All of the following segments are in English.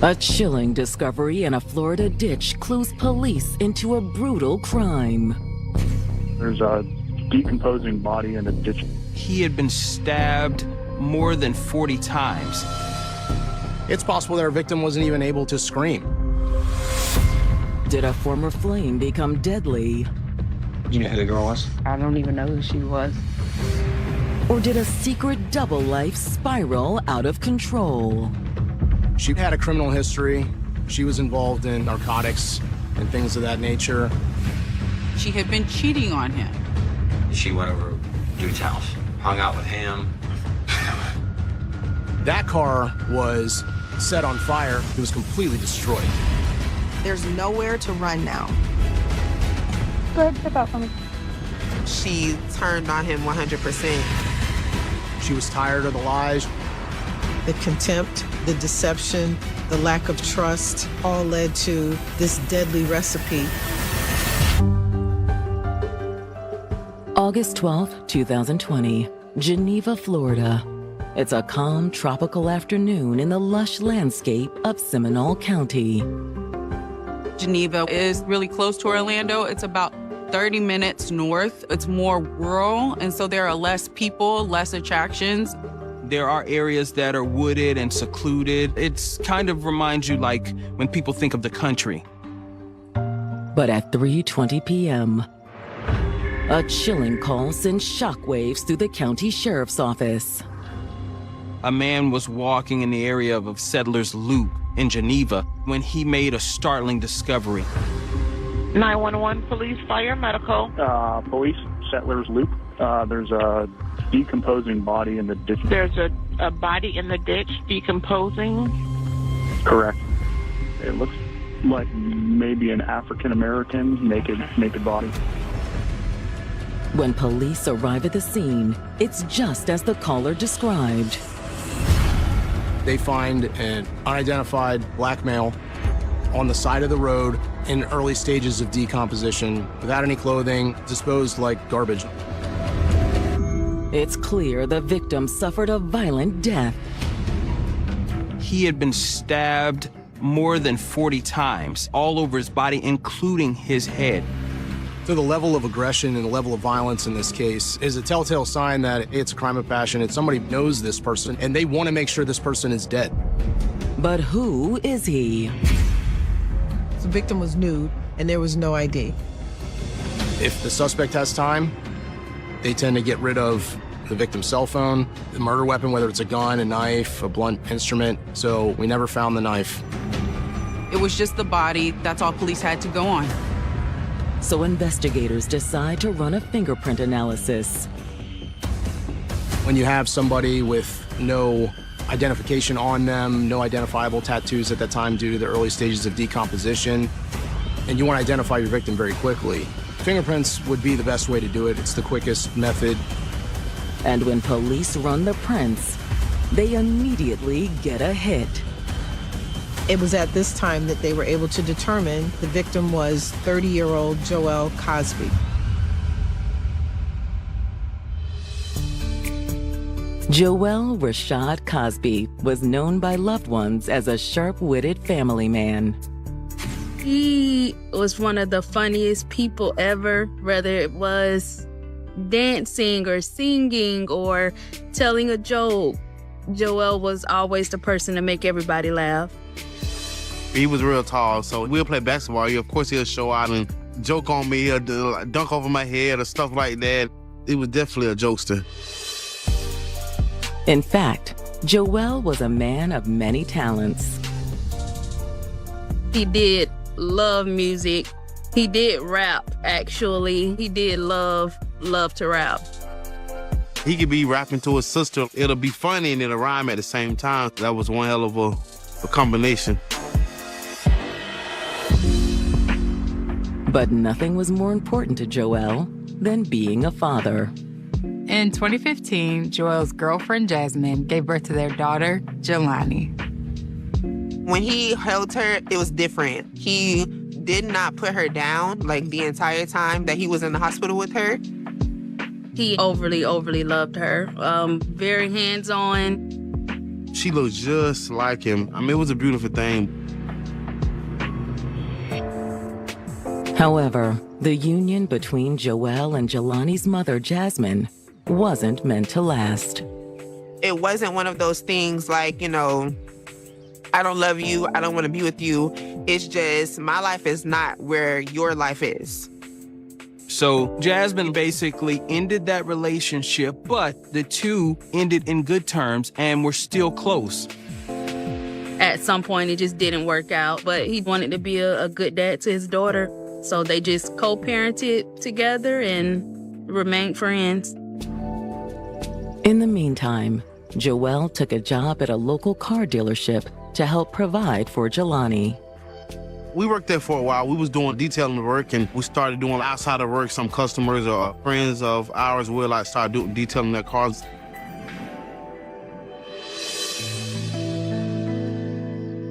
A chilling discovery in a Florida ditch clues police into a brutal crime. There's a decomposing body in a ditch. He had been stabbed more than 40 times. It's possible that our victim wasn't even able to scream. Did a former flame become deadly? You know who the girl was? I don't even know who she was. Or did a secret double life spiral out of control? She had a criminal history. She was involved in narcotics and things of that nature. She had been cheating on him. She went over to dude's house, hung out with him. That car was set on fire. It was completely destroyed. There's nowhere to run now. Go ahead, step out for me. She turned on him 100%. She was tired of the lies. The contempt, the deception, the lack of trust all led to this deadly recipe. August 12, 2020, Geneva, Florida. It's a calm, tropical afternoon in the lush landscape of Seminole County. Geneva is really close to Orlando. It's about 30 minutes north. It's more rural, and so there are less people, less attractions. There are areas that are wooded and secluded. It's kind of reminds you like when people think of the country. But at 3:20 p.m., a chilling call sends shockwaves through the county sheriff's office. A man was walking in the area of Settlers Loop in Geneva when he made a startling discovery. 911, police, fire, medical. Police, Settlers Loop. There's a decomposing body in the ditch. There's a body in the ditch decomposing. Correct. It looks like maybe an African-American naked body. When police arrive at the scene, it's just as the caller described. They find an unidentified black male on the side of the road in early stages of decomposition, without any clothing, disposed like garbage. It's clear the victim suffered a violent death. He had been stabbed more than 40 times, all over his body, including his head. So the level of aggression and the level of violence in this case is a telltale sign that it's a crime of passion. It's somebody knows this person, and they want to make sure this person is dead. But who is he? The victim was nude, and there was no ID. If the suspect has time, they tend to get rid of the victim's cell phone, the murder weapon, whether it's a gun, a knife, a blunt instrument. So we never found the knife. It was just the body. That's all police had to go on. So investigators decide to run a fingerprint analysis. When you have somebody with no identification on them, no identifiable tattoos at that time due to the early stages of decomposition, and you want to identify your victim very quickly, fingerprints would be the best way to do it. It's the quickest method. And when police run the prints, they immediately get a hit. It was at this time that they were able to determine the victim was 30-year-old Joel Cosby. Joel Rashad Cosby was known by loved ones as a sharp-witted family man. He was one of the funniest people ever, whether it was dancing or singing or telling a joke. Joel was always the person to make everybody laugh. He was real tall, so we'll play basketball. Of course, he'll show out and joke on me, he'll dunk over my head or stuff like that. He was definitely a jokester. In fact, Joel was a man of many talents. He did love music. He did rap, actually. He did love to rap. He could be rapping to his sister. It'll be funny and it'll rhyme at the same time. That was one hell of a combination. But nothing was more important to Joel than being a father. In 2015, Joel's girlfriend, Jasmine, gave birth to their daughter, Jelani. When he held her, it was different. He did not put her down, like, the entire time that he was in the hospital with her. He overly loved her. Very hands-on. She looked just like him. I mean, it was a beautiful thing. However, the union between Joelle and Jelani's mother, Jasmine, wasn't meant to last. It wasn't one of those things like, you know, I don't love you, I don't want to be with you. It's just my life is not where your life is. So Jasmine basically ended that relationship, but the two ended in good terms and were still close. At some point, it just didn't work out, but he wanted to be a good dad to his daughter. So they just co-parented together and remained friends. In the meantime, Joelle took a job at a local car dealership to help provide for Jelani. We worked there for a while. We was doing detailing work, and we started doing outside of work. Some customers or friends of ours will like start detailing their cars.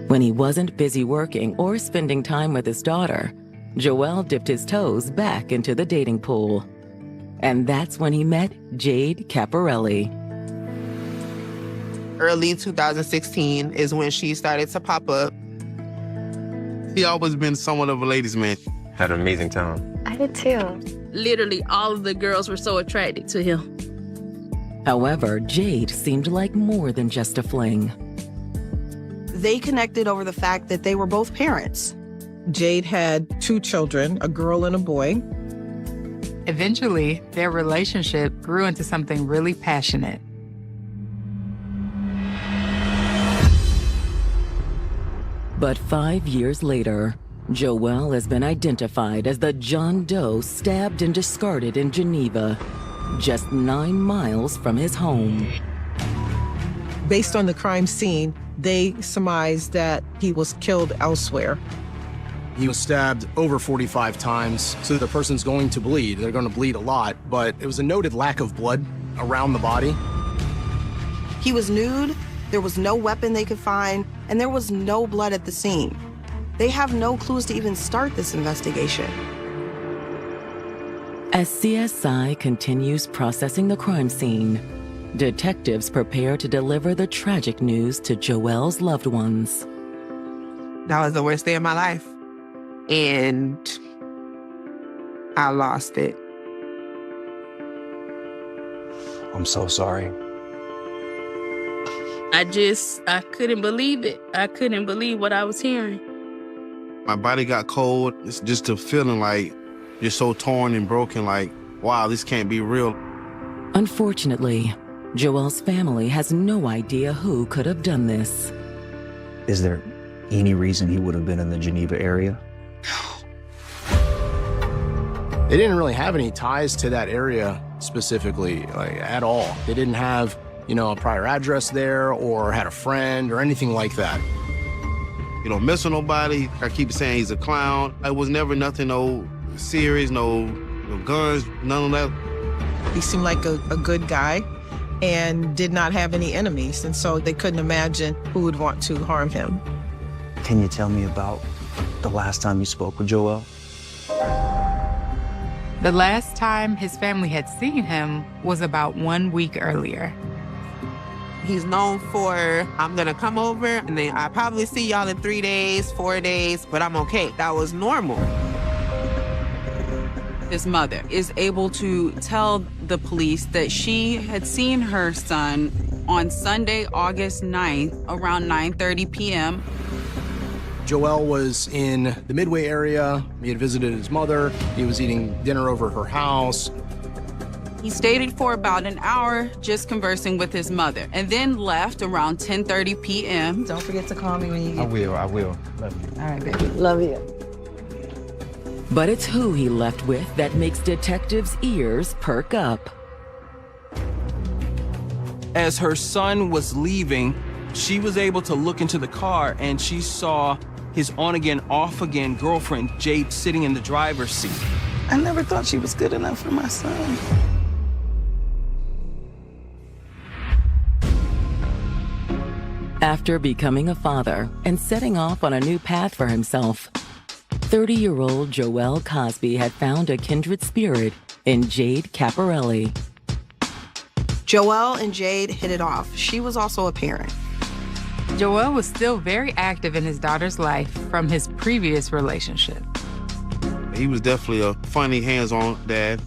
When he wasn't busy working or spending time with his daughter, Joelle dipped his toes back into the dating pool. And that's when he met Jade Caparelli. Early 2016 is when she started to pop up. He always been somewhat of a ladies' man. Had an amazing time. I did too. Literally, all of the girls were so attracted to him. However, Jade seemed like more than just a fling. They connected over the fact that they were both parents. Jade had 2 children, a girl and a boy. Eventually, their relationship grew into something really passionate. But 5 years later, Joelle has been identified as the John Doe stabbed and discarded in Geneva, just 9 miles from his home. Based on the crime scene, they surmised that he was killed elsewhere. He was stabbed over 45 times, so the person's going to bleed. They're going to bleed a lot, but it was a noted lack of blood around the body. He was nude, there was no weapon they could find, and there was no blood at the scene. They have no clues to even start this investigation. As CSI continues processing the crime scene, detectives prepare to deliver the tragic news to Joelle's loved ones. That was the worst day of my life. And I lost it. I'm so sorry. I couldn't believe it. I couldn't believe what I was hearing. My body got cold. It's just a feeling like you're so torn and broken, like, wow, this can't be real. Unfortunately, Joelle's family has no idea who could have done this. Is there any reason he would have been in the Geneva area? They didn't really have any ties to that area specifically, like, at all. They didn't have, a prior address there or had a friend or anything like that. You don't mess with nobody. I keep saying he's a clown. It was never nothing, no serious, no guns, none of that. He seemed like a good guy and did not have any enemies, and so they couldn't imagine who would want to harm him. Can you tell me about the last time you spoke with Joelle? The last time his family had seen him was about 1 week earlier. He's known for, I'm gonna come over and then I probably see y'all in 3 days, 4 days, but I'm okay. That was normal. His mother is able to tell the police that she had seen her son on Sunday, August 9th, around 9:30 p.m. Joelle was in the Midway area. He had visited his mother. He was eating dinner over at her house. He stayed for about an hour just conversing with his mother and then left around 10:30 p.m. Don't forget to call me when you get I will. Love you. All right, baby. Love you. But it's who he left with that makes detectives' ears perk up. As her son was leaving, she was able to look into the car and she saw his on-again, off-again girlfriend, Jade, sitting in the driver's seat. I never thought she was good enough for my son. After becoming a father and setting off on a new path for himself, 30-year-old Joelle Cosby had found a kindred spirit in Jade Caparelli. Joelle and Jade hit it off. She was also a parent. Joel was still very active in his daughter's life from his previous relationship. He was definitely a funny, hands-on dad.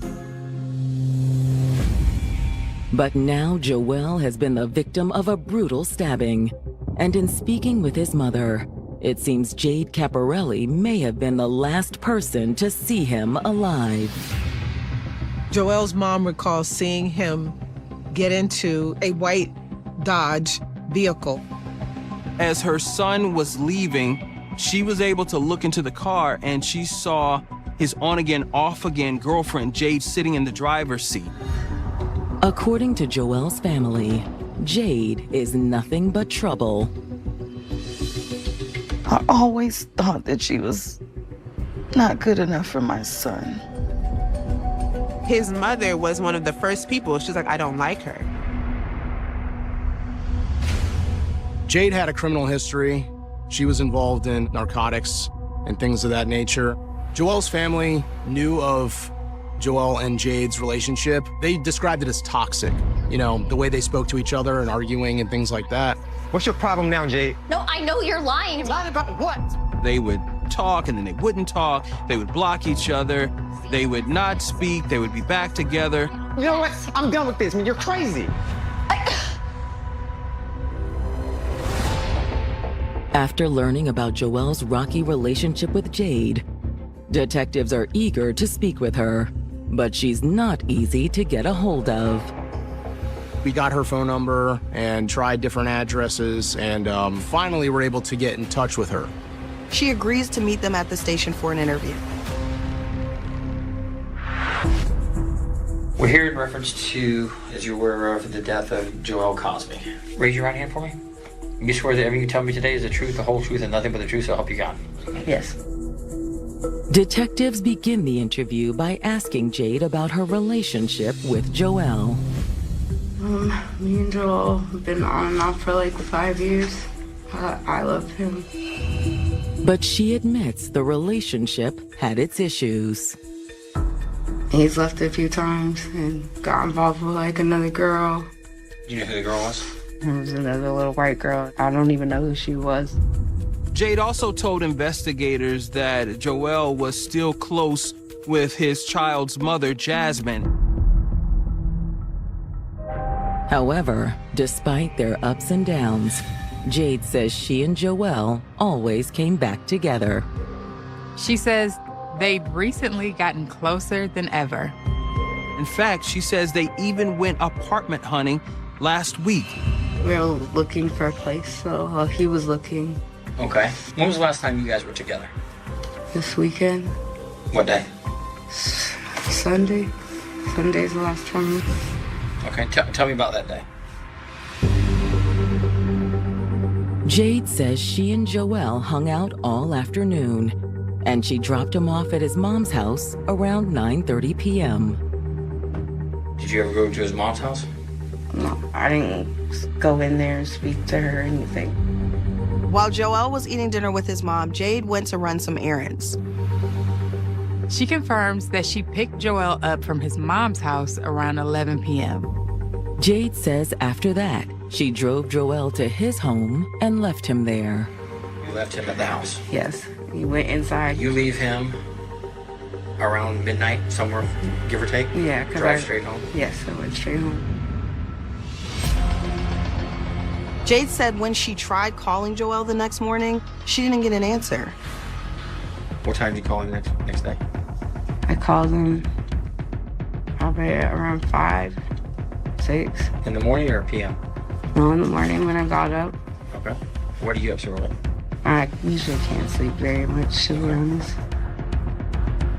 But now Joel has been the victim of a brutal stabbing. And in speaking with his mother, it seems Jade Caparelli may have been the last person to see him alive. Joel's mom recalls seeing him get into a white Dodge vehicle. As her son was leaving, she was able to look into the car and she saw his on-again, off-again girlfriend, Jade, sitting in the driver's seat. According to Joel's family, Jade is nothing but trouble. I always thought that she was not good enough for my son. His mother was one of the first people. She's like, I don't like her. Jade had a criminal history. She was involved in narcotics and things of that nature. Joel's family knew of Joel and Jade's relationship. They described it as toxic. You know, the way they spoke to each other and arguing and things like that. What's your problem now, Jade? No, I know you're lying. Lying about what? They would talk and then they wouldn't talk. They would block each other. They would not speak. They would be back together. You know what? I'm done with this, man. You're crazy. After learning about Joel's rocky relationship with Jade, detectives are eager to speak with her, but she's not easy to get a hold of. We got her phone number and tried different addresses and finally were able to get in touch with her. She agrees to meet them at the station for an interview. We're here in reference to, as you were aware of, the death of Joel Cosby. Raise your right hand for me. You swear that everything you tell me today is the truth, the whole truth, and nothing but the truth, so help you God. Yes. Detectives begin the interview by asking Jade about her relationship with Joel. Me and Joel have been on and off for like 5 years. I love him. But she admits the relationship had its issues. He's left a few times and got involved with like another girl. Do you know who the girl was? There was another little white girl. I don't even know who she was. Jade also told investigators that Joel was still close with his child's mother, Jasmine. However, despite their ups and downs, Jade says she and Joel always came back together. She says they've recently gotten closer than ever. In fact, she says they even went apartment hunting last week. We were looking for a place, so he was looking. Okay. When was the last time you guys were together? This weekend. What day? Sunday. Sunday's the last time. Okay, tell me about that day. Jade says she and Joel hung out all afternoon, and she dropped him off at his mom's house around 9:30 p.m. Did you ever go to his mom's house? No, I didn't go in there and speak to her or anything. While Joel was eating dinner with his mom, Jade went to run some errands. She confirms that she picked Joel up from his mom's house around 11 p.m. Jade says after that, she drove Joel to his home and left him there. You left him at the house? Yes, he went inside. You leave him around midnight, somewhere, give or take? Yeah, because Drive straight home? Yes, I went straight home. Jade said when she tried calling Joel the next morning, she didn't get an answer. What time did you call him next day? I called him probably around 5, 6. In the morning or p.m.? No, in the morning when I got up. Okay. What are you up so early? I usually can't sleep very much, to be honest.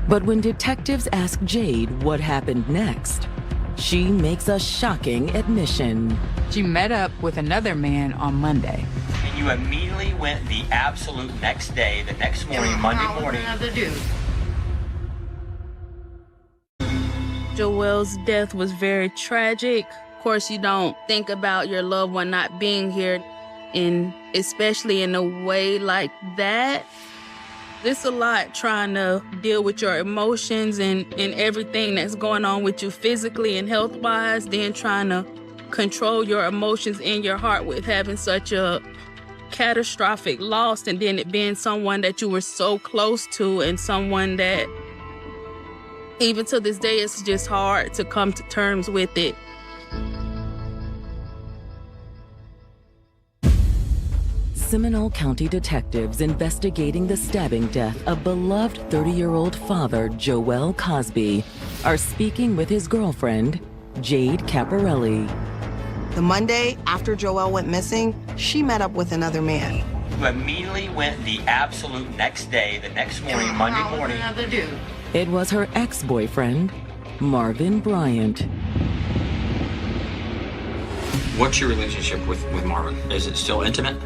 But when detectives ask Jade what happened next, she makes a shocking admission. She met up with another man on Monday. And you immediately went the absolute next day, the next morning, Monday morning. Another dude. Joel's death was very tragic. Of course, you don't think about your loved one not being here, and especially in a way like that. It's a lot trying to deal with your emotions and everything that's going on with you physically and health-wise, then trying to control your emotions in your heart with having such a catastrophic loss, and then it being someone that you were so close to and someone that even to this day it's just hard to come to terms with it. Seminole County detectives investigating the stabbing death of beloved 30-year-old father Joel Cosby are speaking with his girlfriend, Jade Caparelli. The Monday after Joel went missing, she met up with another man. You immediately went the absolute next day, the next morning, Monday morning. It was her ex-boyfriend, Marvin Bryant. What's your relationship with Marvin? Is it still intimate?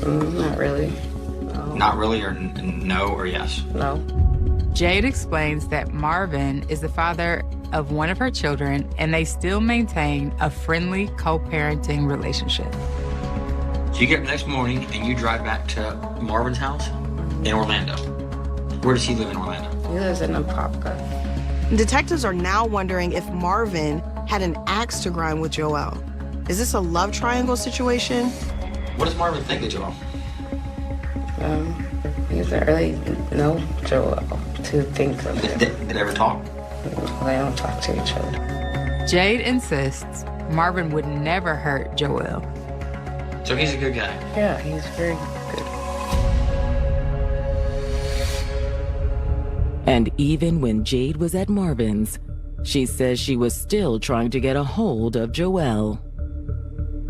Not really. No. Not really, or no, or yes? No. Jade explains that Marvin is the father of one of her children, and they still maintain a friendly co-parenting relationship. So you get up the next morning and you drive back to Marvin's house in Orlando. Where does he live in Orlando? He lives in Apopka. Detectives are now wondering if Marvin had an axe to grind with Joel. Is this a love triangle situation? What does Marvin think of Joel? He doesn't really know Joel to think of him. Did they ever talk? They don't talk to each other. Jade insists Marvin would never hurt Joel. So he's a good guy? Yeah, he's very good. And even when Jade was at Marvin's, she says she was still trying to get a hold of Joel.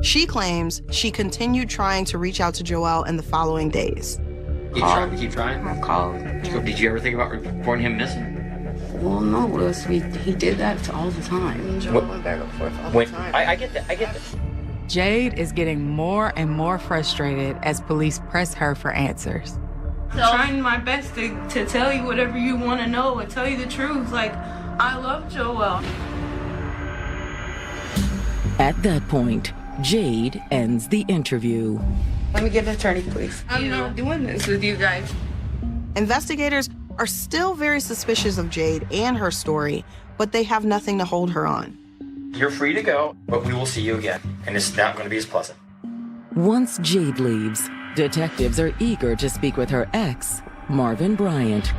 She claims she continued trying to reach out to Joel in the following days. Keep trying? I called. Did you ever think about reporting him missing? Well, no, he did that all the time. Joel went back and forth all the time. I get that. Jade is getting more and more frustrated as police press her for answers. I'm trying my best to tell you whatever you want to know and tell you the truth. Like, I love Joel. At that point, Jade ends the interview. Let me get an attorney, please. I'm not doing this with you guys. Investigators are still very suspicious of Jade and her story, but they have nothing to hold her on. You're free to go, but we will see you again, and it's not going to be as pleasant. Once Jade leaves, detectives are eager to speak with her ex, Marvin Bryant.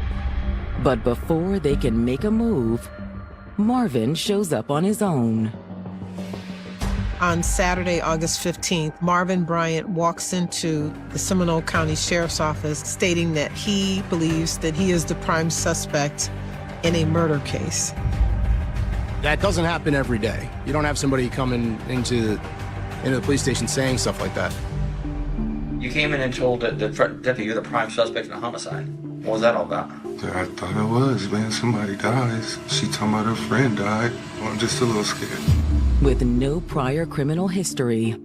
But before they can make a move, Marvin shows up on his own. On Saturday, August 15th, Marvin Bryant walks into the Seminole County Sheriff's Office stating that he believes that he is the prime suspect in a murder case. That doesn't happen every day. You don't have somebody coming into the police station saying stuff like that. You came in and told the deputy you're the prime suspect in a homicide. What was that all about? I thought it was, man. Somebody dies. She told me her friend died. I'm just a little scared. With no prior criminal history,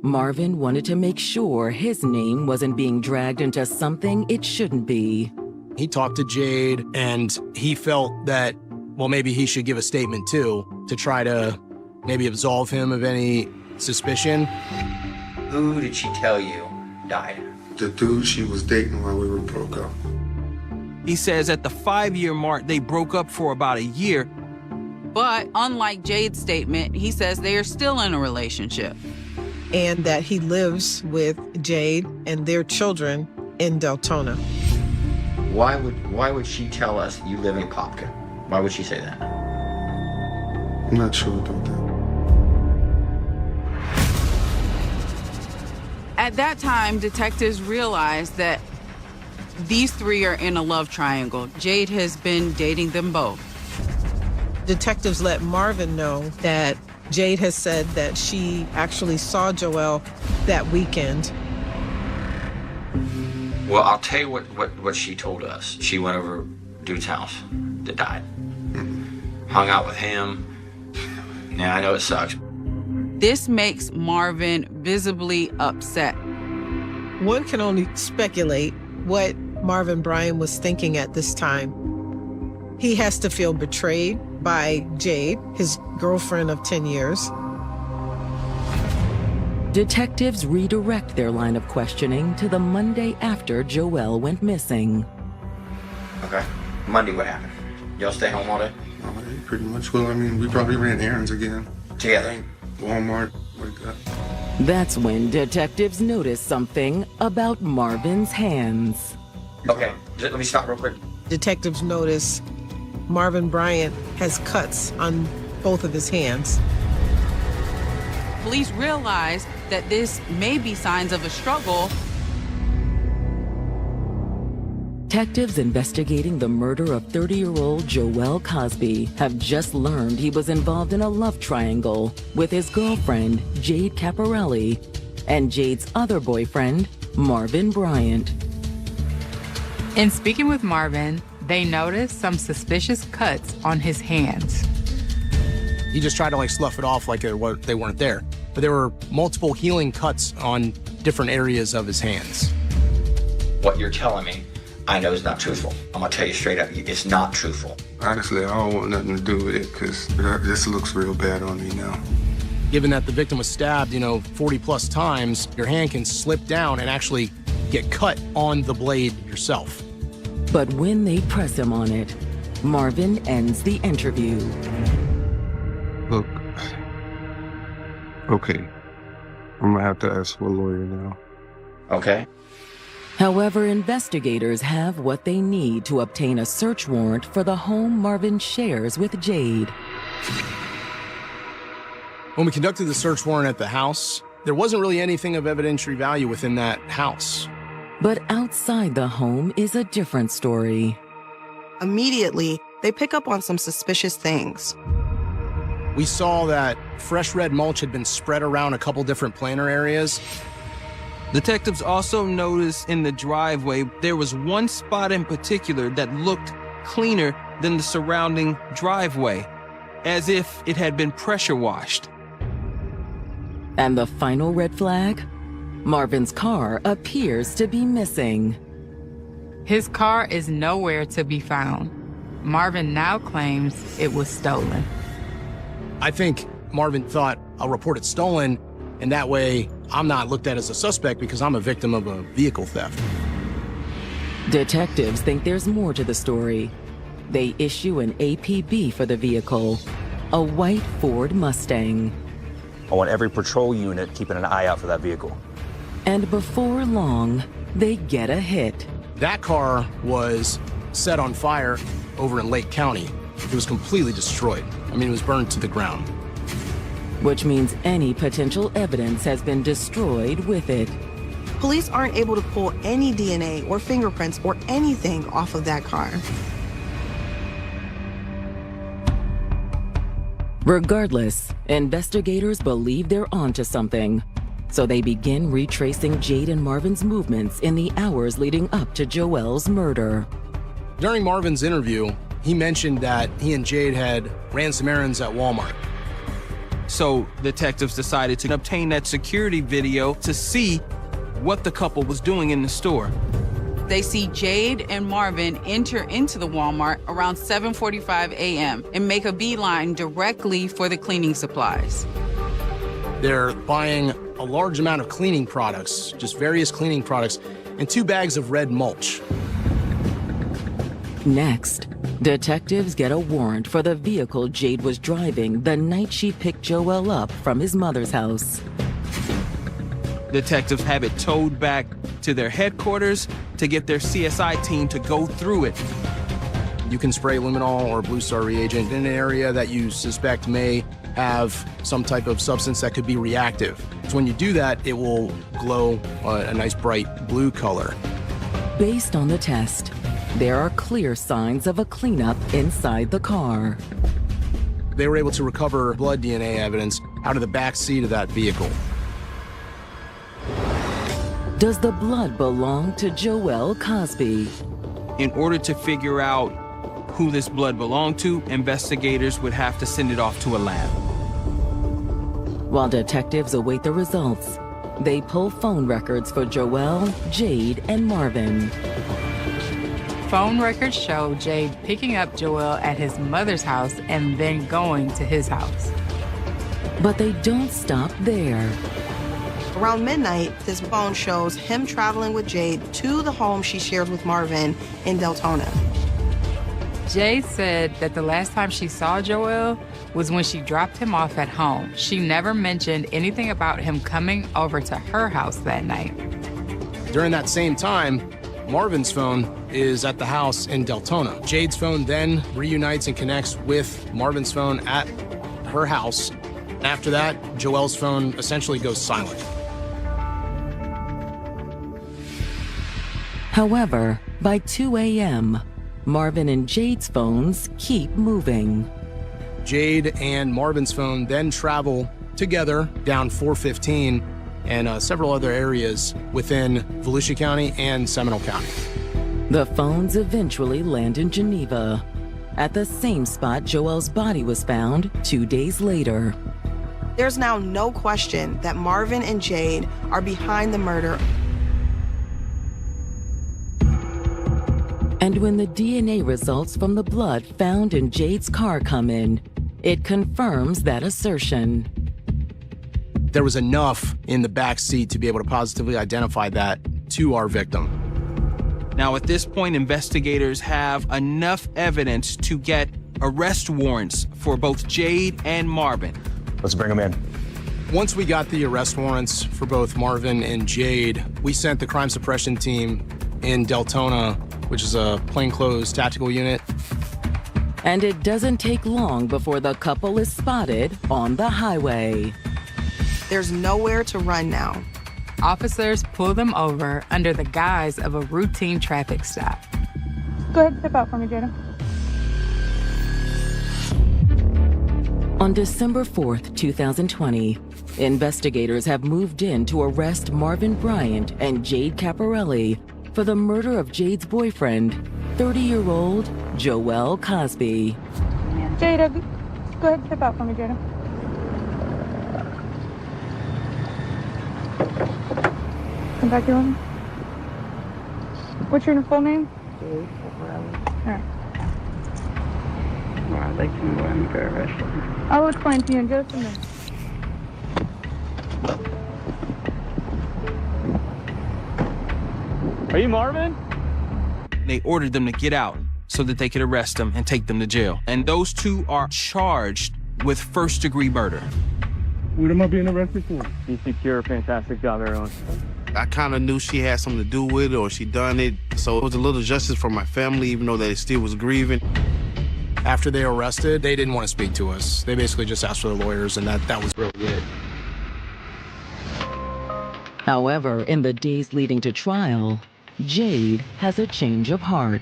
Marvin wanted to make sure his name wasn't being dragged into something it shouldn't be. He talked to Jade, and he felt that, well, maybe he should give a statement too, to try to maybe absolve him of any suspicion. Who did she tell you died? The dude she was dating while we were broke up. He says at the 5-year mark, they broke up for about a year. But unlike Jade's statement, he says they are still in a relationship. And that he lives with Jade and their children in Deltona. Why would she tell us you live in Apopka? Why would she say that? I'm not sure about that. At that time, detectives realized that these three are in a love triangle. Jade has been dating them both. Detectives let Marvin know that Jade has said that she actually saw Joel that weekend. Well, I'll tell you what she told us. She went over dude's house that died. Hung out with him. Now, I know it sucks. This makes Marvin visibly upset. One can only speculate what Marvin Bryant was thinking at this time. He has to feel betrayed by Jade, his girlfriend of 10 years. Detectives redirect their line of questioning to the Monday after Joel went missing. Okay. Monday, what happened? Y'all stay home all day? Pretty much. Well, I mean, we probably ran errands again. Together? Walmart, like that. That's when detectives notice something about Marvin's hands. Okay, let me stop real quick. Detectives notice Marvin Bryant has cuts on both of his hands. Police realize that this may be signs of a struggle. Detectives investigating the murder of 30-year-old Joel Cosby have just learned he was involved in a love triangle with his girlfriend, Jade Caporelli, and Jade's other boyfriend, Marvin Bryant. In speaking with Marvin, they noticed some suspicious cuts on his hands. He just tried to slough it off like they weren't there. But there were multiple healing cuts on different areas of his hands. What you're telling me, I know is not truthful. I'm gonna tell you straight up, it's not truthful. Honestly, I don't want nothing to do with it because this looks real bad on me now. Given that the victim was stabbed, 40 plus times, your hand can slip down and actually get cut on the blade yourself. But when they press him on it, Marvin ends the interview. Look, okay, I'm gonna have to ask for a lawyer now. Okay. However, investigators have what they need to obtain a search warrant for the home Marvin shares with Jade. When we conducted the search warrant at the house, there wasn't really anything of evidentiary value within that house. But outside the home is a different story. Immediately, they pick up on some suspicious things. We saw that fresh red mulch had been spread around a couple different planter areas. Detectives also noticed in the driveway there was one spot in particular that looked cleaner than the surrounding driveway, as if it had been pressure washed. And the final red flag? Marvin's car appears to be missing. His car is nowhere to be found. Marvin now claims it was stolen. I think Marvin thought, I'll report it stolen, and that way I'm not looked at as a suspect because I'm a victim of a vehicle theft. Detectives think there's more to the story. They issue an APB for the vehicle, a white Ford Mustang. I want every patrol unit keeping an eye out for that vehicle. And before long, they get a hit. That car was set on fire over in Lake County. It was completely destroyed. It was burned to the ground. Which means any potential evidence has been destroyed with it. Police aren't able to pull any DNA or fingerprints or anything off of that car. Regardless, investigators believe they're onto something. So they begin retracing Jade and Marvin's movements in the hours leading up to Joel's murder. During Marvin's interview, he mentioned that he and Jade had ran some errands at Walmart. So detectives decided to obtain that security video to see what the couple was doing in the store. They see Jade and Marvin enter into the Walmart around 7:45 a.m. and make a beeline directly for the cleaning supplies. They're buying a large amount of cleaning products, just various cleaning products, and 2 bags of red mulch. Next, detectives get a warrant for the vehicle Jade was driving the night she picked Joel up from his mother's house. Detectives have it towed back to their headquarters to get their CSI team to go through it. You can spray luminol or Blue Star reagent in an area that you suspect may have some type of substance that could be reactive. So when you do that, it will glow a nice bright blue color. Based on the test, there are clear signs of a cleanup inside the car. They were able to recover blood DNA evidence out of the back seat of that vehicle. Does the blood belong to Joel Cosby? In order to figure out who this blood belonged to, investigators would have to send it off to a lab. While detectives await the results, they pull phone records for Joel, Jade, and Marvin. Phone records show Jade picking up Joel at his mother's house and then going to his house. But they don't stop there. Around midnight, this phone shows him traveling with Jade to the home she shares with Marvin in Deltona. Jade said that the last time she saw Joel was when she dropped him off at home. She never mentioned anything about him coming over to her house that night. During that same time, Marvin's phone is at the house in Deltona. Jade's phone then reunites and connects with Marvin's phone at her house. After that, Joel's phone essentially goes silent. However, by 2 a.m., Marvin and Jade's phones keep moving. Jade and Marvin's phone then travel together down 415 and several other areas within Volusia County and Seminole County. The phones eventually land in Geneva, at the same spot Joel's body was found 2 days later. There's now no question that Marvin and Jade are behind the murder. And when the DNA results from the blood found in Jade's car come in, it confirms that assertion. There was enough in the back seat to be able to positively identify that to our victim. Now, at this point, investigators have enough evidence to get arrest warrants for both Jade and Marvin. Let's bring them in. Once we got the arrest warrants for both Marvin and Jade, we sent the crime suppression team in Deltona, which is a plainclothes tactical unit. And it doesn't take long before the couple is spotted on the highway. There's nowhere to run now. Officers pull them over under the guise of a routine traffic stop. Go ahead and step out for me, Jada. On December 4th, 2020, investigators have moved in to arrest Marvin Bryant and Jade Caparelli for the murder of Jade's boyfriend, 30-year-old Joel Cosby. Jada, go ahead and step out for me, Jada. Come back here with me. What's your full name? Jade Caparelli. All right. Well, I'd like to know why I'm going to arrest you. I will explain to you in just a minute. Are you Marvin? They ordered them to get out so that they could arrest them and take them to jail. And those two are charged with first-degree murder. What am I being arrested for? You think you're a fantastic job, everyone. I kind of knew she had something to do with it or she done it. So it was a little justice for my family, even though they still was grieving. After they were arrested, they didn't want to speak to us. They basically just asked for their lawyers, and that was really it. However, in the days leading to trial, Jade has a change of heart.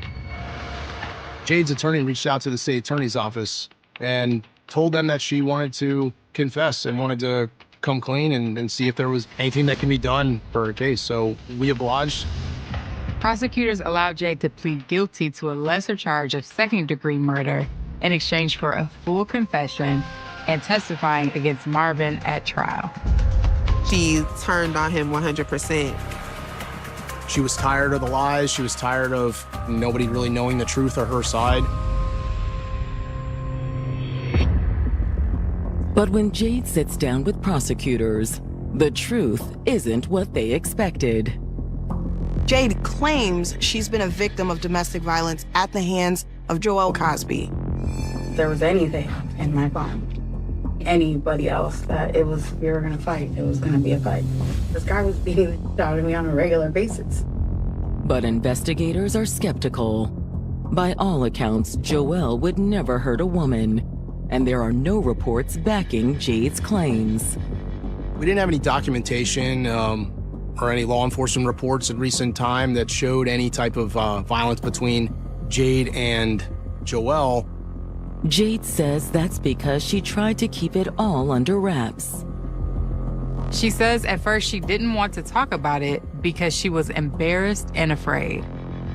Jade's attorney reached out to the state attorney's office and told them that she wanted to confess and wanted to come clean and see if there was anything that can be done for her case. So we obliged. Prosecutors allowed Jade to plead guilty to a lesser charge of second-degree murder in exchange for a full confession and testifying against Marvin at trial. She turned on him 100%. She was tired of the lies. She was tired of nobody really knowing the truth or her side. But when Jade sits down with prosecutors, the truth isn't what they expected. Jade claims she's been a victim of domestic violence at the hands of Joel Cosby. If there was anything in my phone, anybody else, that we were gonna fight. It was gonna be a fight. This guy was beating the shit out of me on a regular basis. But investigators are skeptical. By all accounts, Joel would never hurt a woman, and there are no reports backing Jade's claims. We didn't have any documentation or any law enforcement reports in recent time that showed any type of violence between Jade and Joel. Jade says that's because she tried to keep it all under wraps. She says at first she didn't want to talk about it because she was embarrassed and afraid.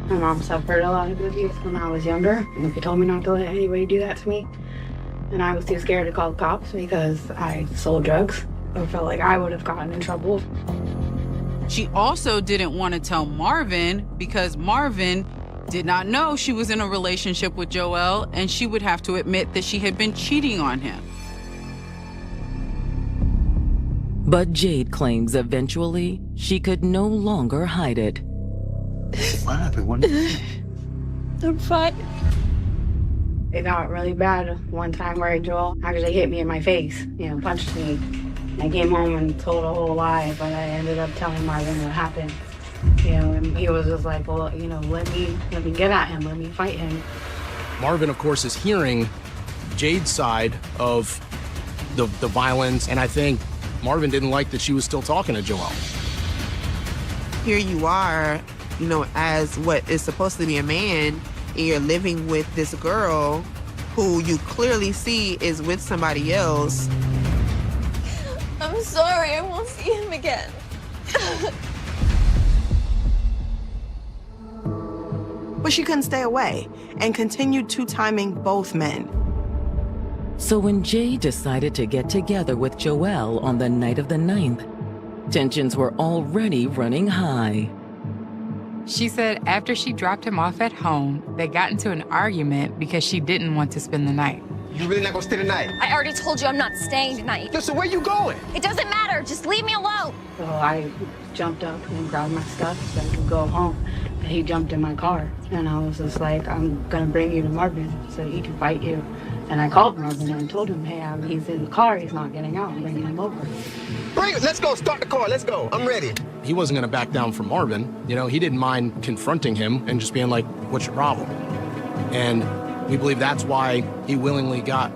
My mom suffered a lot of abuse when I was younger, and she told me not to let anybody do that to me. And I was too scared to call the cops because I sold drugs. I felt like I would have gotten in trouble. She also didn't want to tell Marvin because Marvin did not know she was in a relationship with Joel, and she would have to admit that she had been cheating on him. But Jade claims eventually she could no longer hide it. What happened? I'm fine. It got really bad one time where Joel actually hit me in my face, punched me. I came home and told a whole lie, but I ended up telling Marvin what happened. And he was just like, well, let me get at him, let me fight him. Marvin, of course, is hearing Jade's side of the violence, and I think Marvin didn't like that she was still talking to Joel. Here you are, as what is supposed to be a man, and you're living with this girl who you clearly see is with somebody else. I'm sorry, I won't see him again. But she couldn't stay away and continued two-timing both men. So when Jade decided to get together with Joel on the night of the 9th, tensions were already running high. She said after she dropped him off at home, they got into an argument because she didn't want to spend the night. You really not gonna stay tonight? I already told you I'm not staying tonight. So where you going? It doesn't matter, just leave me alone. So I jumped up and grabbed my stuff so I could go home. And he jumped in my car. And I was just like, I'm gonna bring you to Marvin so he can fight you. And I called Marvin and told him, hey, he's in the car, he's not getting out, I'm bringing him over. Bring it, let's go, start the car, let's go, I'm ready. He wasn't gonna back down from Marvin. He didn't mind confronting him and just being like, what's your problem? And we believe that's why he willingly got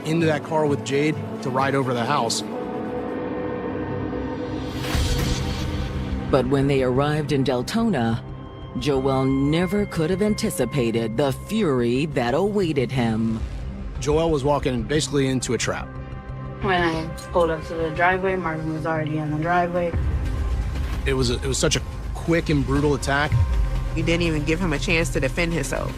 into that car with Jade to ride over the house. But when they arrived in Deltona, Joel never could have anticipated the fury that awaited him. Joel was walking basically into a trap. When I pulled up to the driveway, Marvin was already in the driveway. It was such a quick and brutal attack. You didn't even give him a chance to defend himself.